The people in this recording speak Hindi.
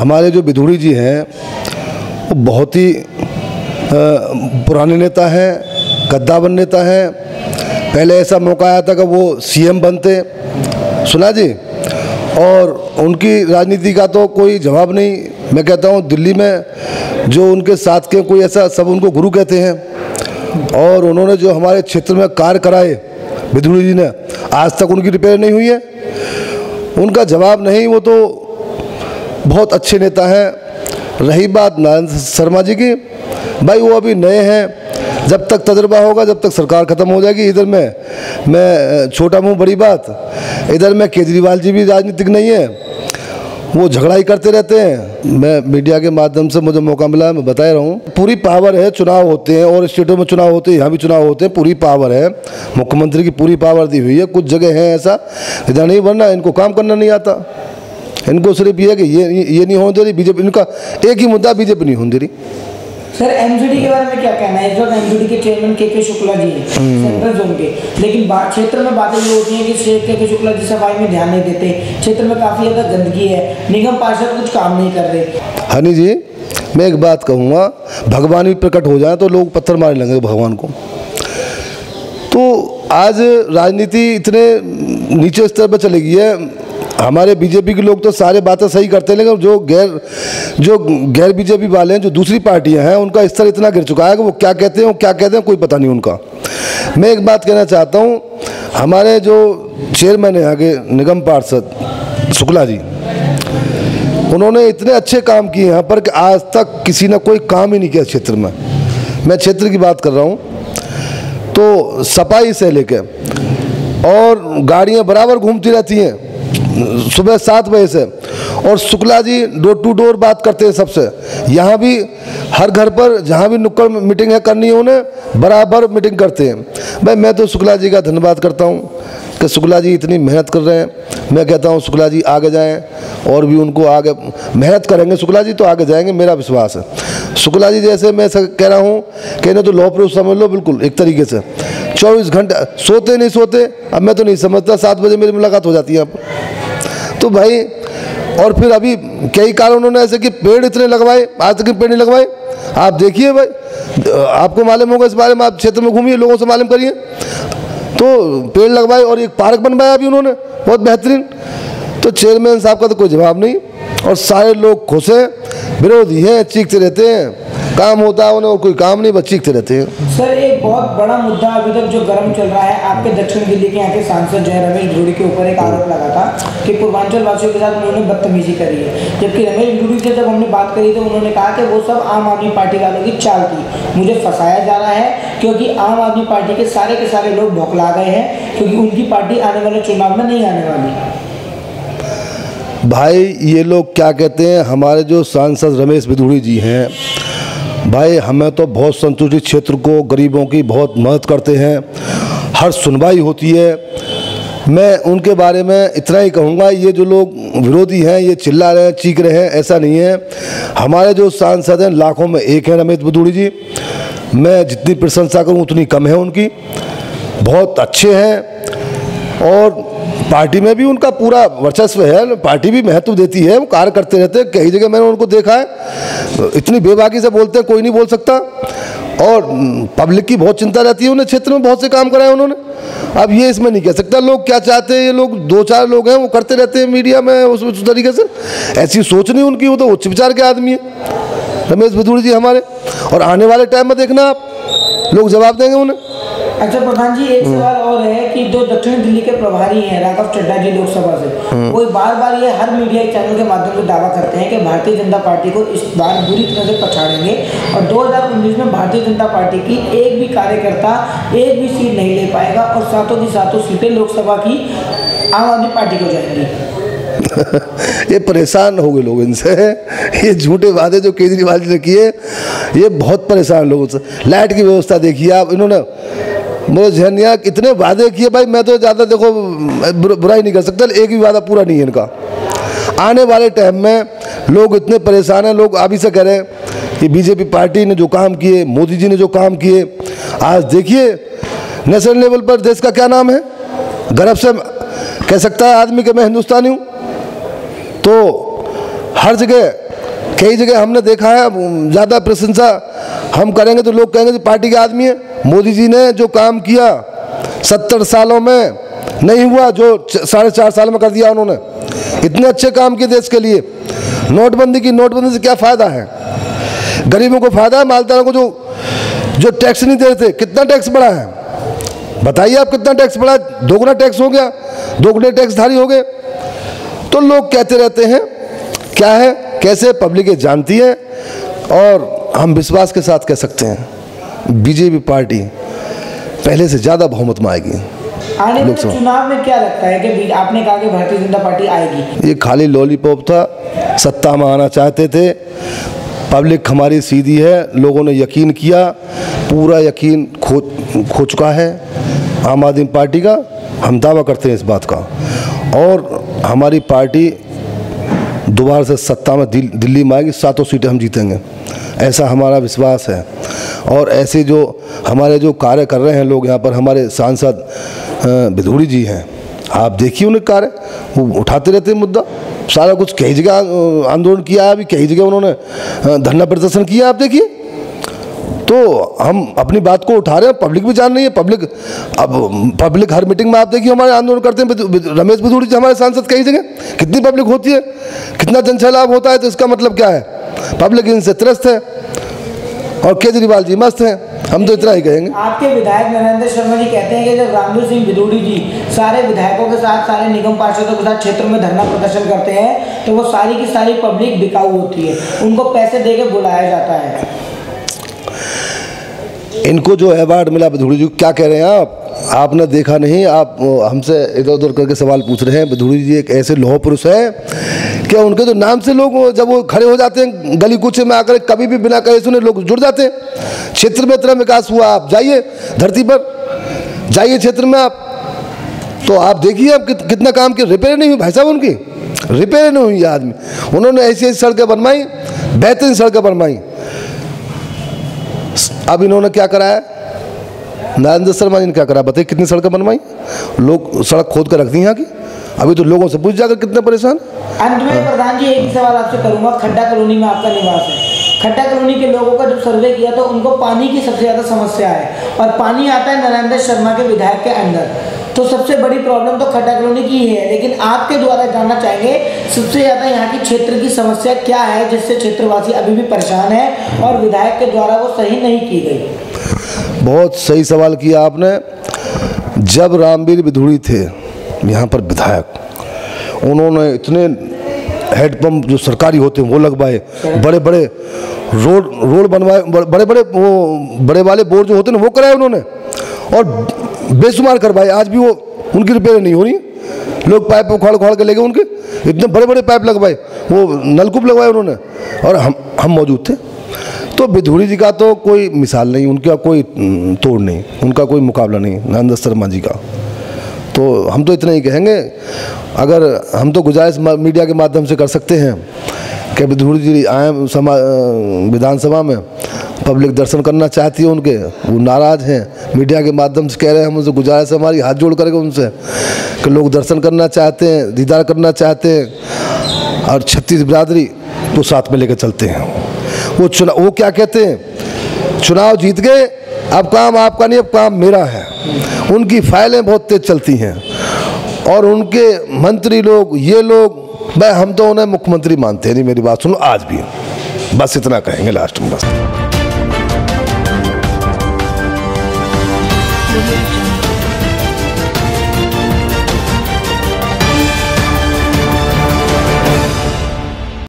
हमारे जो विधूड़ी जी हैं वो बहुत ही पुराने नेता हैं, कद्दावर नेता हैं। पहले ऐसा मौका आया था कि वो सीएम बनते, सुना जी, और उनकी राजनीति का तो कोई जवाब नहीं। मैं कहता हूँ दिल्ली में जो उनके साथ के कोई ऐसा, सब उनको गुरु कहते हैं, और उन्होंने जो हमारे क्षेत्र में कार्य कराए विधूड़ी जी ने, आज तक उनकी रिपेयर नहीं हुई है, उनका जवाब नहीं। वो तो बहुत अच्छे नेता हैं। रही बात नारायण शर्मा जी की, भाई वो अभी नए हैं, जब तक तजुर्बा होगा, जब तक सरकार ख़त्म हो जाएगी। इधर मैं छोटा मुँह बड़ी बात, इधर में केजरीवाल जी भी राजनीतिक नहीं है, वो झगड़ा ही करते रहते हैं। मैं मीडिया के माध्यम से मुझे मौका मिला, मैं बता रहा हूँ, पूरी पावर है। चुनाव होते हैं और स्टेटों में चुनाव होते हैं, यहाँ भी चुनाव होते हैं, पूरी पावर है। मुख्यमंत्री की पूरी पावर दी हुई है। कुछ जगह है ऐसा इधर नहीं, वरना इनको काम करना नहीं आता। इनको सिर्फ ये है कि ये नहीं होने दे रही बीजेपी, इनका एक ही मुद्दा, बीजेपी नहीं होने दे रही। सर एमजीडी के बारे में क्या कहना है? इस वक्त एमजीडी के चेयरमैन के शुक्ला जी हैं सेंट्रल जोन के, लेकिन क्षेत्र में बातें ये होती हैं कि के शुक्ला जी सफाई में ध्यान नहीं देते, क्षेत्र में काफ़ी ज़्यादा गंदगी है, निगम पार्षद कुछ काम नहीं कर रहे। हनी जी, मैं एक बात कहूँगा, भगवान भी प्रकट हो जाए तो लोग पत्थर मारने लगेंगे भगवान को। तो आज राजनीति इतने नीचे स्तर पर चली गई है। हमारे बीजेपी के लोग तो सारे बातें सही करते हैं, लेकिन जो गैर बीजेपी वाले हैं, जो दूसरी पार्टियां हैं, उनका स्तर इतना गिर चुका है कि वो क्या कहते हैं कोई पता नहीं उनका। मैं एक बात कहना चाहता हूं, हमारे जो चेयरमैन हैं आगे निगम पार्षद शुक्ला जी, उन्होंने इतने अच्छे काम किए यहाँ पर कि आज तक किसी ने कोई काम ही नहीं किया क्षेत्र में। मैं क्षेत्र की बात कर रहा हूँ, तो सफाई से लेके और गाड़ियाँ बराबर घूमती रहती हैं सुबह 7 बजे से, और Shukla ji door to door बात करते हैं सबसे। यहाँ भी हर घर पर जहाँ भी नुक्कड़ मीटिंग है करनी है, उन्हें बराबर मीटिंग करते हैं। भाई मैं तो शुक्ला जी का धन्यवाद करता हूँ कि शुक्ला जी इतनी मेहनत कर रहे हैं। मैं कहता हूँ शुक्ला जी आगे जाएं, और भी उनको आगे मेहनत करेंगे शुक्ला जी तो आगे जाएंगे, मेरा विश्वास है। शुक्ला जी जैसे मैं कह रहा हूँ कि इन्हें तो लॉ प्रूफ समझ लो, बिल्कुल एक तरीके से 24 घंटे सोते नहीं सोते। अब मैं तो नहीं समझता, 7 बजे मेरी मुलाकात हो जाती है अब तो भाई। और फिर अभी कई कारण उन्होंने ऐसे कि पेड़ इतने लगवाए, आज तक पेड़ नहीं लगवाए। आप देखिए भाई, आपको मालूम होगा इस बारे में, आप क्षेत्र में घूमिए, लोगों से मालूम करिए। तो पेड़ लगवाए और एक पार्क बनवाया अभी उन्होंने, बहुत बेहतरीन। तो चेयरमैन साहब का तो कोई जवाब नहीं, और सारे लोग खुश हैं। विरोधी हैं, चीखते रहते हैं, काम होता है उन्हें और कोई काम नहीं, बस चीखते रहते हैं। सर एक बहुत बड़ा मुद्दा अभी तक जो गर्म चल रहा है, आपके दक्षिण दिल्ली के यहाँ के सांसद जो है रमेश विधूड़ी के ऊपर एक आरोप लगा था कि पूर्वांचल वासियों के साथ उन्होंने बदतमीजी करी है। जबकि रमेश विधूड़ी से जब हमने बात करी तो उन्होंने कहा कि वो सब आम आदमी पार्टी वालों की चाल थी, मुझे फंसाया जा रहा है क्योंकि आम आदमी पार्टी के सारे लोग भौखला गए हैं, क्योंकि उनकी पार्टी आने वाले चुनाव में नहीं आने वाली। भाई ये लोग क्या कहते हैं, हमारे जो सांसद रमेश विधूड़ी जी हैं, भाई हमें तो बहुत संतुष्टि, क्षेत्र को गरीबों की बहुत मदद करते हैं, हर सुनवाई होती है। मैं उनके बारे में इतना ही कहूँगा, ये जो लोग विरोधी हैं ये चिल्ला रहे हैं, चीख रहे हैं, ऐसा नहीं है। हमारे जो सांसद हैं लाखों में एक हैं रमेश विधूड़ी जी। मैं जितनी प्रशंसा करूँ उतनी कम है उनकी, बहुत अच्छे हैं और पार्टी में भी उनका पूरा वर्चस्व है। पार्टी भी महत्व देती है, वो कार्य करते रहते हैं। कई जगह मैंने उनको देखा है, इतनी बेबाकी से बोलते हैं, कोई नहीं बोल सकता। और पब्लिक की बहुत चिंता रहती है उन्हें, क्षेत्र में बहुत से काम कराए उन्होंने। अब ये इसमें नहीं कह सकता लोग क्या चाहते हैं। ये लोग 2-4 लोग हैं, वो करते रहते हैं मीडिया में उस तरीके से, ऐसी सोच नहीं उनकी। वो तो उच्च विचार के आदमी है रमेश विधूड़ी जी हमारे, और आने वाले टाइम में देखना आप, लोग जवाब देंगे उन्हें। अच्छा प्रधान जी, एक सवाल और है कि जो दक्षिण दिल्ली के प्रभारी हैं राघव चड्ढा जी लोकसभा से, वो बार ये हर मीडिया चैनल के माध्यम से दावा करते हैं कि भारतीय जनता पार्टी को इस बार बुरी तरह से पछाड़ेंगे, और 2019 में भारतीय जनता पार्टी की एक भी कार्यकर्ता एक भी सीट नहीं ले पाएगा, और सातों की सातों सीटें लोकसभा की आम आदमी पार्टी को जाएंगी। ये परेशान हो गए लोग इनसे, ये झूठे वादे जो केजरीवाल जी ने किए, ये बहुत परेशान लोगों से। लाइट की व्यवस्था देखिए आप, इन्होंने मुझे ध्यान दिया इतने वादे किए। भाई मैं तो ज़्यादा देखो बुराई नहीं कर सकता, एक भी वादा पूरा नहीं है इनका। आने वाले टाइम में लोग इतने परेशान हैं, लोग अभी से कह रहे हैं कि बीजेपी पार्टी ने जो काम किए, मोदी जी ने जो काम किए, आज देखिए नेशनल लेवल पर देश का क्या नाम है। गर्व से कह सकता है आदमी कि मैं हिंदुस्तानी हूँ। तो हर जगह कई जगह हमने देखा है, ज़्यादा प्रशंसा हम करेंगे तो लोग कहेंगे कि पार्टी के आदमी है। मोदी जी ने जो काम किया 70 सालों में नहीं हुआ, जो 4.5 साल में कर दिया उन्होंने। इतने अच्छे काम किए देश के लिए। नोटबंदी की, नोटबंदी से क्या फ़ायदा है? गरीबों को फ़ायदा है, मालदारों को जो टैक्स नहीं दे रहे थे, कितना टैक्स बढ़ा है बताइए आप, कितना टैक्स बढ़ा? दोगुना टैक्स हो गया, दोगुने टैक्सधारी हो गए। तो लोग कहते रहते हैं, क्या है कैसे, पब्लिक ये जानती है। और हम विश्वास के साथ कह सकते हैं बीजेपी पार्टी पहले से ज़्यादा बहुमत में आएगी। आने वाले चुनाव में क्या लगता है कि आपने कहा कि भारतीय जनता पार्टी आएगी? ये खाली लॉलीपॉप था, सत्ता में आना चाहते थे। पब्लिक हमारी सीधी है, लोगों ने यकीन किया, पूरा यकीन खो चुका है आम आदमी पार्टी का। हम दावा करते हैं इस बात का, और हमारी पार्टी दोबारा से सत्ता में दिल्ली में आएगी, 7 सीटें हम जीतेंगे, ऐसा हमारा विश्वास है। और ऐसे जो हमारे जो कार्य कर रहे हैं लोग यहाँ पर, हमारे सांसद विधूड़ी जी हैं, आप देखिए उन्हें कार्य, वो उठाते रहते हैं मुद्दा, सारा कुछ। कई जगह आंदोलन किया है, अभी कई जगह उन्होंने धरना प्रदर्शन किया, आप देखिए। तो हम अपनी बात को उठा रहे हैं, पब्लिक भी जान रही है। पब्लिक हर मीटिंग में आप देखिए हमारे आंदोलन करते हैं। रमेश विधूड़ी जी हमारे सांसद, कई जगह कितनी पब्लिक होती है, कितना जनसैलाब होता है। तो इसका मतलब क्या है, पब्लिक इनसे त्रस्त है और केजरीवाल जी मस्त हैं। हम तो इतना ही कहेंगे। आपके विधायक नरेंद्र शर्मा जी कहते हैं कि जब रामदेव सिंह विधूड़ी जी सारे विधायकों के साथ, सारे निगम पार्षदों के साथ क्षेत्र में धरना प्रदर्शन करते हैं तो वो सारी की सारी पब्लिक बिकाऊ होती है, उनको पैसे दे के बुलाया जाता है। इनको जो अवार्ड मिला विधूड़ी जी, क्या कह रहे हैं आपने देखा नहीं? आप हमसे इधर उधर करके सवाल पूछ रहे हैं। विधूड़ी जी एक ऐसे लौह पुरुष है कि उनके तो नाम से लोग जब वो खड़े हो जाते हैं गली कूचे में आकर, कभी भी बिना कहे सुने लोग जुड़ जाते हैं। क्षेत्र में इतना विकास हुआ, आप जाइए धरती पर, जाइए क्षेत्र में आप, तो आप देखिए आप कितना काम किया। रिपेयर नहीं हुई भाई साहब, उनकी रिपेयर नहीं हुई आदमी। उन्होंने ऐसी ऐसी सड़कें बनवाई, बेहतरीन सड़कें बनवाई। अब इन्होंने क्या कराया, नरेंद्र शर्मा जी ने क्या करा बताइए? कितनी सड़कें बनवाई, लोग सड़क खोद कर रख दी यहाँ की। अभी तो लोगों से पूछ जाकर कितने परेशान। अंत में प्रधान जी एक ही सवाल आपसे करूंगा, खड्डा कॉलोनी में आपका निवास है, खड्डा कॉलोनी के लोगों का जब सर्वे किया तो उनको पानी की सबसे ज़्यादा समस्या है, और पानी आता है नरेंद्र शर्मा के विधायक के अंदर, तो सबसे बड़ी प्रॉब्लम तो खड्डा कॉलोनी की ही है। लेकिन आपके द्वारा जानना चाहेंगे सबसे ज़्यादा यहाँ की क्षेत्र की समस्या क्या है जिससे क्षेत्रवासी अभी भी परेशान है और विधायक के द्वारा वो सही नहीं की गई? बहुत सही सवाल किया आपने। जब रामवीर विधूड़ी थे यहाँ पर विधायक, उन्होंने इतने हेडपम्प जो सरकारी होते हैं वो लगवाए, बड़े बड़े रोड बनवाए, बड़े बड़े वो बड़े वाले बोर जो होते हैं वो कराए उन्होंने, और बेशुमार करवाए। आज भी वो उनकी रिपेयर नहीं हो रही। लोग पाइप उखाड़ उखाड़ के ले गए उनके, इतने बड़े बड़े पाइप लगवाए, वो नलकूप लगवाए उन्होंने, और हम मौजूद थे। तो विधूड़ी जी का तो कोई मिसाल नहीं, उनका कोई तोड़ नहीं, उनका कोई मुकाबला नहीं नरेंद्र शर्मा जी का। तो हम तो इतना ही कहेंगे, अगर हम तो गुजारिश मीडिया के माध्यम से कर सकते हैं कि विधूड़ी जी आए विधानसभा में, पब्लिक दर्शन करना चाहती है उनके, वो नाराज़ हैं, मीडिया के माध्यम से कह रहे हैं। हम उनसे गुजारिश हमारी हाथ जोड़ करके उनसे कि लोग दर्शन करना चाहते हैं, दीदार करना चाहते हैं, और 36 बिरादरी तो साथ में लेकर चलते हैं। वो क्या कहते हैं, चुनाव जीत गए, अब काम आपका नहीं, अब काम मेरा है। उनकी फाइलें बहुत तेज चलती हैं, और उनके मंत्री लोग, ये लोग, भाई हम तो उन्हें मुख्यमंत्री मानते हैं नहीं। मेरी बात सुनो आज भी, बस इतना कहेंगे लास्ट में बस।